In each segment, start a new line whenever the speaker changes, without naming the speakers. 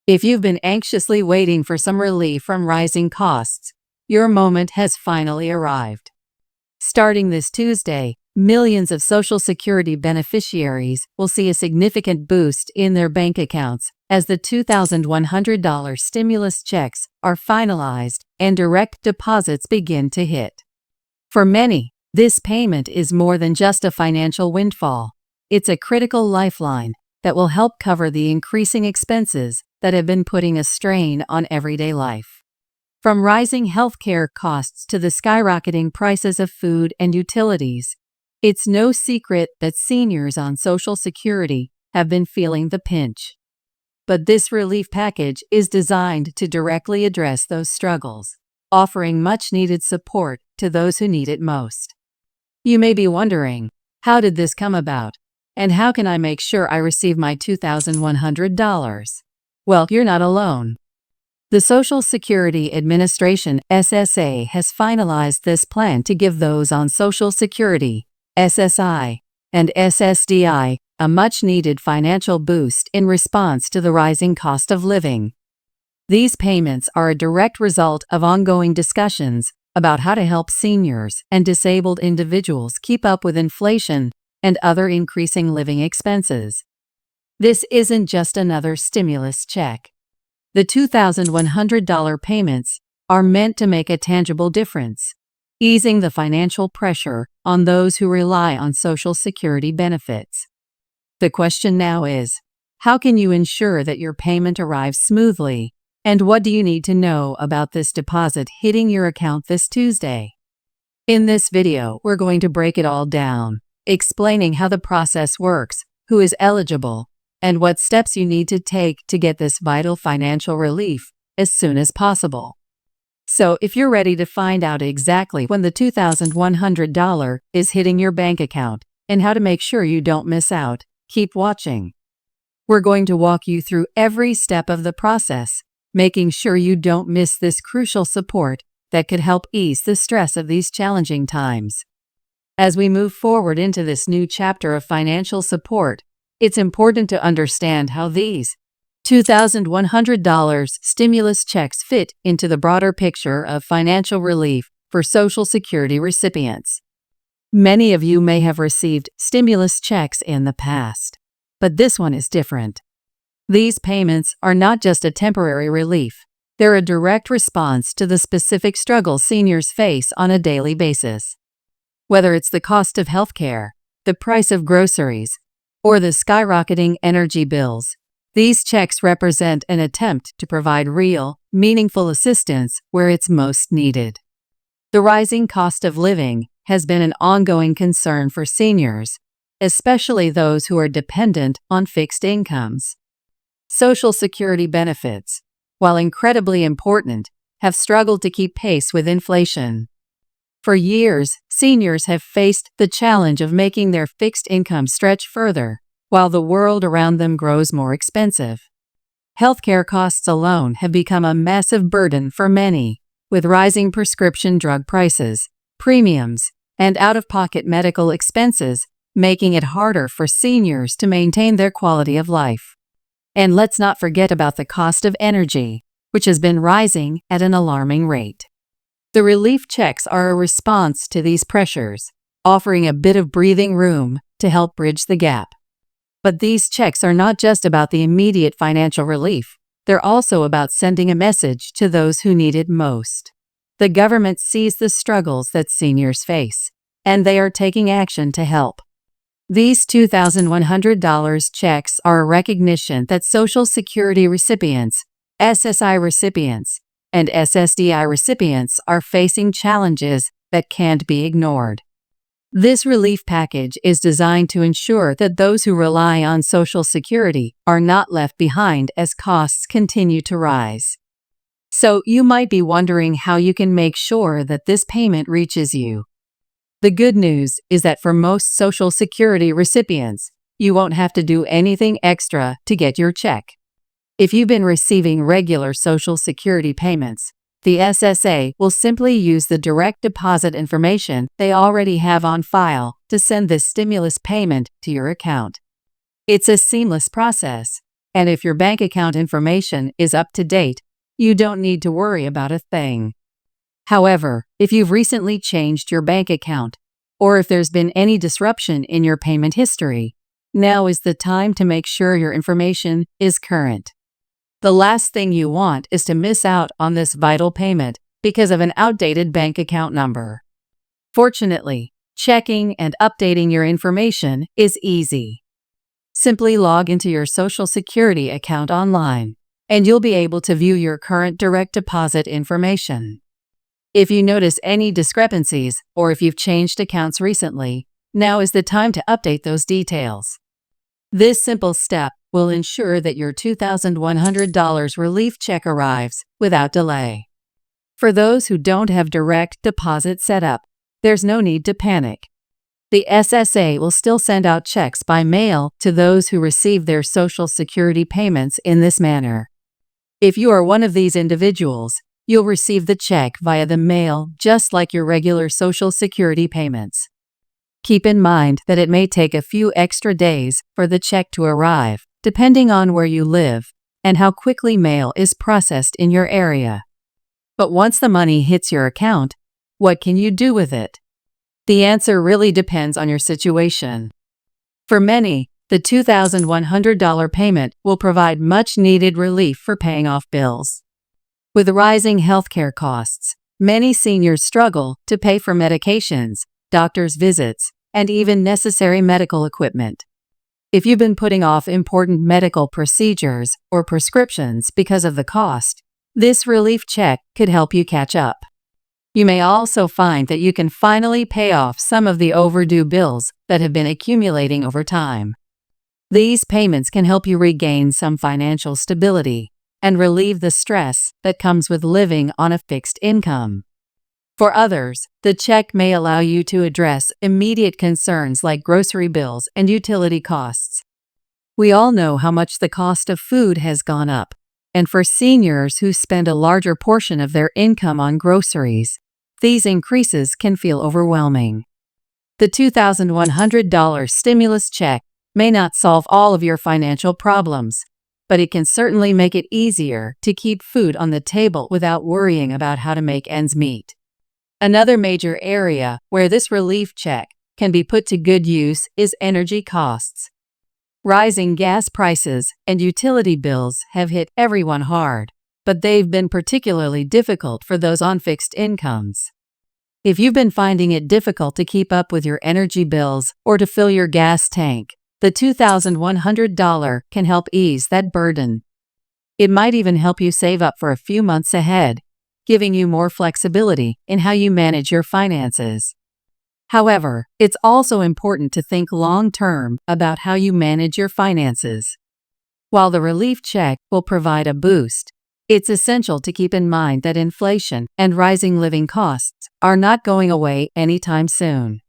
If you've been anxiously waiting for some relief from rising costs, your moment has finally arrived. Starting this Tuesday, millions of Social Security beneficiaries will see a significant boost in their bank accounts as the $2,100 stimulus checks are finalized and direct deposits begin to hit. For many, this payment is more than just a financial windfall. It's a critical lifeline that will help cover the increasing expenses that have been putting a strain on everyday life. From rising healthcare costs to the skyrocketing prices of food and utilities, it's no secret that seniors on Social Security have been feeling the pinch. But this relief package is designed to directly address those struggles, offering much-needed support to those who need it most. You may be wondering, how did this come about? And how can I make sure I receive my $2,100? Well, you're not alone. The Social Security Administration (SSA) has finalized this plan to give those on Social Security, SSI, and SSDI a much-needed financial boost in response to the rising cost of living. These payments are a direct result of ongoing discussions about how to help seniors and disabled individuals keep up with inflation and other increasing living expenses. This isn't just another stimulus check. The $2,100 payments are meant to make a tangible difference, easing the financial pressure on those who rely on Social Security benefits. The question now is, how can you ensure that your payment arrives smoothly, and what do you need to know about this deposit hitting your account this Tuesday? In this video, we're going to break it all down, explaining how the process works, who is eligible, and what steps you need to take to get this vital financial relief as soon as possible. So if you're ready to find out exactly when the $2,100 is hitting your bank account and how to make sure you don't miss out, keep watching. We're going to walk you through every step of the process, making sure you don't miss this crucial support that could help ease the stress of these challenging times. As we move forward into this new chapter of financial support, it's important to understand how these $2,100 stimulus checks fit into the broader picture of financial relief for Social Security recipients. Many of you may have received stimulus checks in the past, but this one is different. These payments are not just a temporary relief. They're a direct response to the specific struggles seniors face on a daily basis. Whether it's the cost of healthcare, the price of groceries, or the skyrocketing energy bills, these checks represent an attempt to provide real, meaningful assistance where it's most needed. The rising cost of living has been an ongoing concern for seniors, especially those who are dependent on fixed incomes. Social Security benefits, while incredibly important, have struggled to keep pace with inflation. For years, seniors have faced the challenge of making their fixed income stretch further, while the world around them grows more expensive. Healthcare costs alone have become a massive burden for many, with rising prescription drug prices, premiums, and out-of-pocket medical expenses making it harder for seniors to maintain their quality of life. And let's not forget about the cost of energy, which has been rising at an alarming rate. The relief checks are a response to these pressures, offering a bit of breathing room to help bridge the gap. But these checks are not just about the immediate financial relief. They're also about sending a message to those who need it most. The government sees the struggles that seniors face, and they are taking action to help. These $2,100 checks are a recognition that Social Security recipients, SSI recipients, and SSDI recipients are facing challenges that can't be ignored. This relief package is designed to ensure that those who rely on Social Security are not left behind as costs continue to rise. So you might be wondering how you can make sure that this payment reaches you. The good news is that for most Social Security recipients, you won't have to do anything extra to get your check. If you've been receiving regular Social Security payments, the SSA will simply use the direct deposit information they already have on file to send this stimulus payment to your account. It's a seamless process, And if your bank account information is up to date, you don't need to worry about a thing. However, if you've recently changed your bank account, or if there's been any disruption in your payment history, now is the time to make sure your information is current. The last thing you want is to miss out on this vital payment because of an outdated bank account number. Fortunately, checking and updating your information is easy. Simply log into your Social Security account online, and you'll be able to view your current direct deposit information. If you notice any discrepancies or if you've changed accounts recently, now is the time to update those details. This simple step will ensure that your $2,100 relief check arrives without delay. For those who don't have direct deposit set up, there's no need to panic. The SSA will still send out checks by mail to those who receive their Social Security payments in this manner. If you are one of these individuals, you'll receive the check via the mail just like your regular Social Security payments. Keep in mind that it may take a few extra days for the check to arrive, depending on where you live and how quickly mail is processed in your area. But once the money hits your account, what can you do with it? The answer really depends on your situation. For many, the $2,100 payment will provide much-needed relief for paying off bills. With rising healthcare costs, many seniors struggle to pay for medications, doctor's visits, and even necessary medical equipment. If you've been putting off important medical procedures or prescriptions because of the cost, this relief check could help you catch up. You may also find that you can finally pay off some of the overdue bills that have been accumulating over time. These payments can help you regain some financial stability and relieve the stress that comes with living on a fixed income. For others, the check may allow you to address immediate concerns like grocery bills and utility costs. We all know how much the cost of food has gone up, and for seniors who spend a larger portion of their income on groceries, these increases can feel overwhelming. The $2,100 stimulus check may not solve all of your financial problems, but it can certainly make it easier to keep food on the table without worrying about how to make ends meet. Another major area where this relief check can be put to good use is energy costs. Rising gas prices and utility bills have hit everyone hard, but they've been particularly difficult for those on fixed incomes. If you've been finding it difficult to keep up with your energy bills or to fill your gas tank, the $2,100 can help ease that burden. It might even help you save up for a few months ahead, giving you more flexibility in how you manage your finances. However, it's also important to think long-term about how you manage your finances. While the relief check will provide a boost, it's essential to keep in mind that inflation and rising living costs are not going away anytime soon.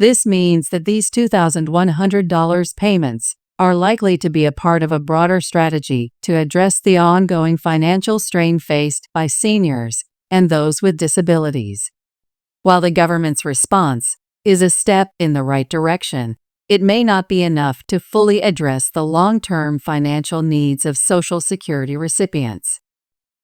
This means that these $2,100 payments are likely to be a part of a broader strategy to address the ongoing financial strain faced by seniors and those with disabilities. While the government's response is a step in the right direction, it may not be enough to fully address the long-term financial needs of Social Security recipients.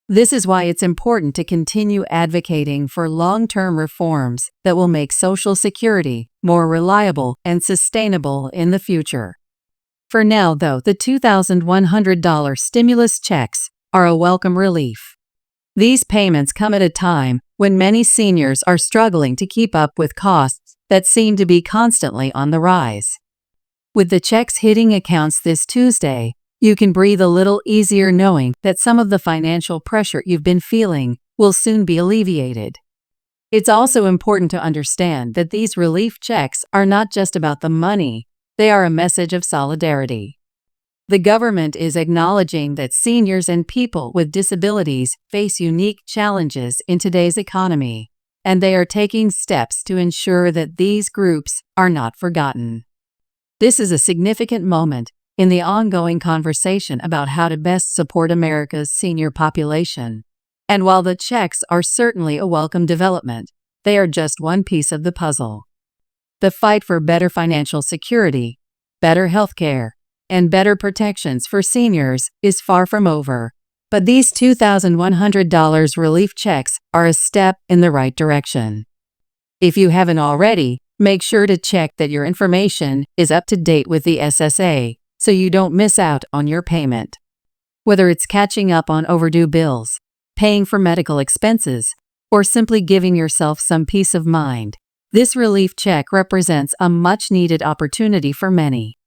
This is why it's important to continue advocating for long-term reforms that will make Social Security more reliable and sustainable in the future. For now, though, the $2,100 stimulus checks are a welcome relief. These payments come at a time when many seniors are struggling to keep up with costs that seem to be constantly on the rise. With the checks hitting accounts this Tuesday, you can breathe a little easier knowing that some of the financial pressure you've been feeling will soon be alleviated. It's also important to understand that these relief checks are not just about the money, they are a message of solidarity. The government is acknowledging that seniors and people with disabilities face unique challenges in today's economy, and they are taking steps to ensure that these groups are not forgotten. This is a significant moment in the ongoing conversation about how to best support America's senior population. And while the checks are certainly a welcome development, they are just one piece of the puzzle. The fight for better financial security, better healthcare, and better protections for seniors is far from over. But these $2,100 relief checks are a step in the right direction. If you haven't already, make sure to check that your information is up to date with the SSA so you don't miss out on your payment. Whether it's catching up on overdue bills, paying for medical expenses, or simply giving yourself some peace of mind, this relief check represents a much-needed opportunity for many.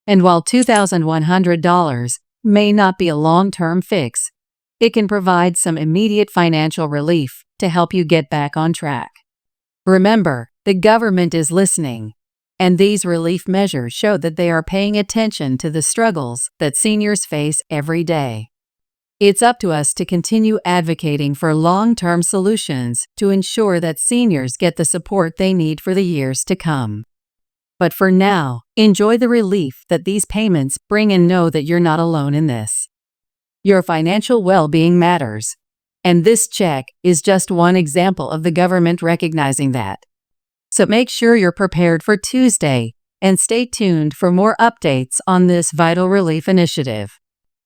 And while $2,100 may not be a long-term fix, it can provide some immediate financial relief to help you get back on track. Remember, the government is listening, and these relief measures show that they are paying attention to the struggles that seniors face every day. It's up to us to continue advocating for long-term solutions to ensure that seniors get the support they need for the years to come. But for now, enjoy the relief that these payments bring and know that you're not alone in this. Your financial well-being matters, and this check is just one example of the government recognizing that. So make sure you're prepared for Tuesday and stay tuned for more updates on this vital relief initiative.